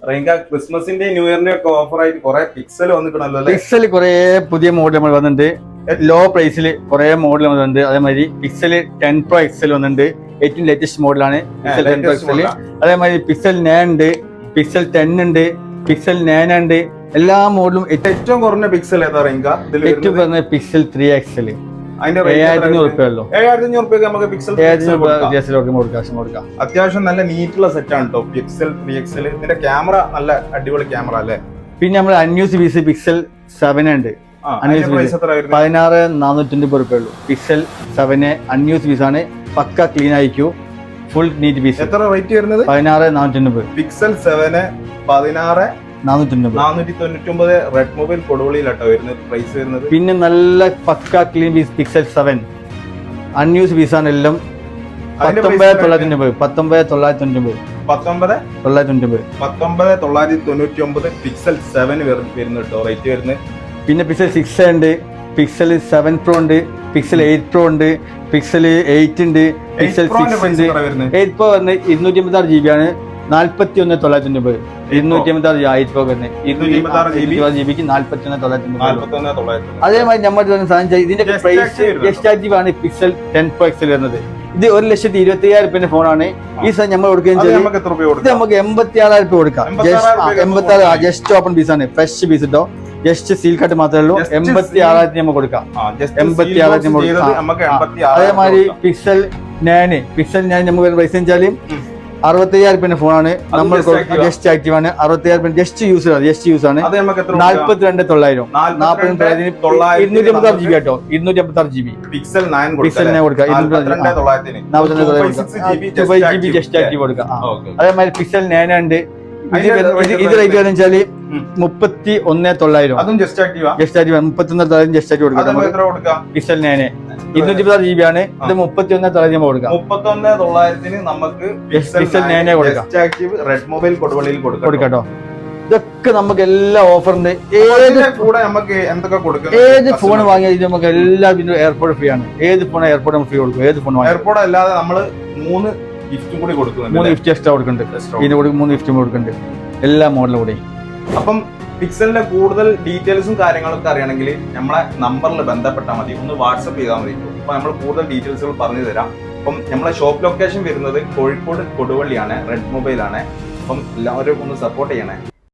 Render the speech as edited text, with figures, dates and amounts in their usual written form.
ക്രിസ്മസിന്റെ ന്യൂ ഇയറിന്റെ ഒക്കെ ഓഫർ ആയിട്ട് കുറെ പിക്സൽ വന്നിട്ടുണ്ടല്ലോ. പിക്സൽ കുറെ പുതിയ മോഡൽ നമ്മൾ വന്നിട്ടുണ്ട്. ലോ പ്രൈസിൽ കുറെ മോഡൽ വന്നിട്ടുണ്ട്. അതേമാതിരി പിക്സൽ 10 Pro XL വന്നിട്ടുണ്ട്. ഏറ്റവും ലേറ്റസ്റ്റ് മോഡലാണ് പിക്സൽ 10 Pro XL. അതേമാതിരി പിക്സൽ 9 ഉണ്ട്, പിക്സൽ 10 ഉണ്ട്, പിക്സൽ 9 ഉണ്ട്. എല്ലാ മോഡലും ഏറ്റവും കുറഞ്ഞ പിക്സൽ ഏതാ റേഞ്ച? ഏറ്റവും കുറഞ്ഞ പിക്സൽ 3 XL. അതിന്റെ 7500 ഉള്ളൂ. 7500 നമുക്ക് പിക്സൽ കൊടുക്കാം. അത്യാവശ്യം നല്ല നീറ്റുള്ള സെറ്റ് ആണ് കേട്ടോ പിക്സൽ 3 XL. ഇതിന്റെ ക്യാമറ നല്ല അടിപൊളി ക്യാമറ അല്ലേ. പിന്നെ നമ്മൾ അൺയൂസ് പീസ് പിക്സൽ 7 ഉണ്ട്. 16,450 ഉള്ളൂ. പിക്സൽ 7 അൺയൂസ് പീസ് ആണ്. പക്ക ക്ലീൻ ആയിരിക്കും. Full neat piece. എത്ര റേറ്റ് വരുന്നത്? 16,450. പിക്സൽ 7 16,499 റെഡ് മൊബൈൽ കൊടുവള്ളിയിലാട്ടോ വരുന്നത് പ്രൈസ് വരുന്നത്. പിന്നെ നല്ല പക്ക clean piece pixel 7 unused piece ആണ്. എല്ലാം 19,999 പിക്സൽ 7 വരുന്നത് കേട്ടോ റേറ്റ് വരുന്നത്. പിന്നെ പിക്സൽ 6 ഉണ്ട്, പിക്സൽ 7 Pro ഉണ്ട്, പിക്സൽ 8 Pro ഉണ്ട്, പിക്സൽ 8 ഉണ്ട്, പിക്സൽ 6 ഉണ്ട്. 8 Pro വരുന്നത് 256 GB ആണ്. 41,999. 256 8 Pro വരുന്നത് 256 GB 41,999. അതേമാതിരി നമ്മൾ ഇതിന്റെ പ്രൈസ് എക്സ്ട്രാക്റ്റീവ് ആണ് പിക്സൽ 10 Pro XL വരുന്നത്. ഇത് 1,25,000 ഫോണാണ്. ഈ സാധനം നമ്മൾ കൊടുക്കുകയും ചെയ്യും. ഇത് നമുക്ക് 86,000 കൊടുക്കാം. 86,000 ജസ്റ്റ് ഓപ്പൺ പീസ് ആണ്. ഫ്രഷ് പീസ് ഇട്ടോ. ജസ്റ്റ് സീൽ കട്ട് മാത്രമേ ഉള്ളൂ. 86,000 നമുക്ക് കൊടുക്കാം. 86,000. അതേമാതിരി പിക്സൽ 9 നമുക്ക് പൈസ വെച്ചാല് 65,000 ഫോണാണ്. നമ്മൾ ജസ്റ്റ് ആക്റ്റീവ് ആണ്. 65,000 ജസ്റ്റ് യൂസ് ആണ്. 42,900. 256 GB കേട്ടോ. 256 GB പിക്സൽ 9 കൊടുക്കാം. 42,900 GB ജസ്റ്റ് ആക്റ്റീവ് കൊടുക്കാം. അതേമാതിരി പിക്സൽ 9 ഉണ്ട്. ഇത് റേറ്റ് വെച്ചാല് 31,900. അതും ജസ്റ്റ് ആക്റ്റീവ് 31,900 ജസ്റ്റ് ആക്റ്റീവ് കൊടുക്കാം. പിക്സൽ 9 256 GB ആണ്. ഇത് 31,900 കൊടുക്കാം. 31,900 നമുക്ക് പിക്സൽ 9 കൊടുക്കാം. റെഡ് മൊബൈൽ കൊടുവള്ളിയിൽ കൊടുക്കാട്ടോ. ഇതൊക്കെ നമുക്ക് എല്ലാ ഓഫറിന്റെ ഏത് ഫോൺ വാങ്ങിയാൽ നമുക്ക് എല്ലാ എയർപോർട്ട് ഫ്രീ ആണ്. ഏത് ഫോൺ എയർപോർട്ട് നമുക്ക് ഫ്രീ കൊടുക്കും. ഏത് ഫോൺ എയർപോർട്ട് അല്ലാതെ നമ്മള് 3 ഗിഫ്റ്റും കൂടി കൊടുക്കുന്നുണ്ട്. 3 ഗിഫ്റ്റ് എക്സ്ട്രാ കൊടുക്കുന്നുണ്ട്. ഇതിന് കൂടി 3 ഗിഫ്റ്റും കൊടുക്കുന്നുണ്ട്. എല്ലാ മോഡലും കൂടി. അപ്പം പിക്സലിന്റെ കൂടുതൽ ഡീറ്റെയിൽസും കാര്യങ്ങളൊക്കെ അറിയണമെങ്കിൽ നമ്മളെ നമ്പറിൽ ബന്ധപ്പെട്ടാൽ മതി. ഒന്ന് വാട്സപ്പ് ചെയ്താൽ മതി. അപ്പൊ നമ്മൾ കൂടുതൽ ഡീറ്റെയിൽസുകൾ പറഞ്ഞു തരാം. അപ്പം നമ്മളെ ഷോപ്പ് ലൊക്കേഷൻ വരുന്നത് കോഴിക്കോട് കൊടുവള്ളിയാണ്. റെഡ് മൊബൈൽ ആണ്. അപ്പം എല്ലാവരും ഒന്ന് സപ്പോർട്ട് ചെയ്യണേ.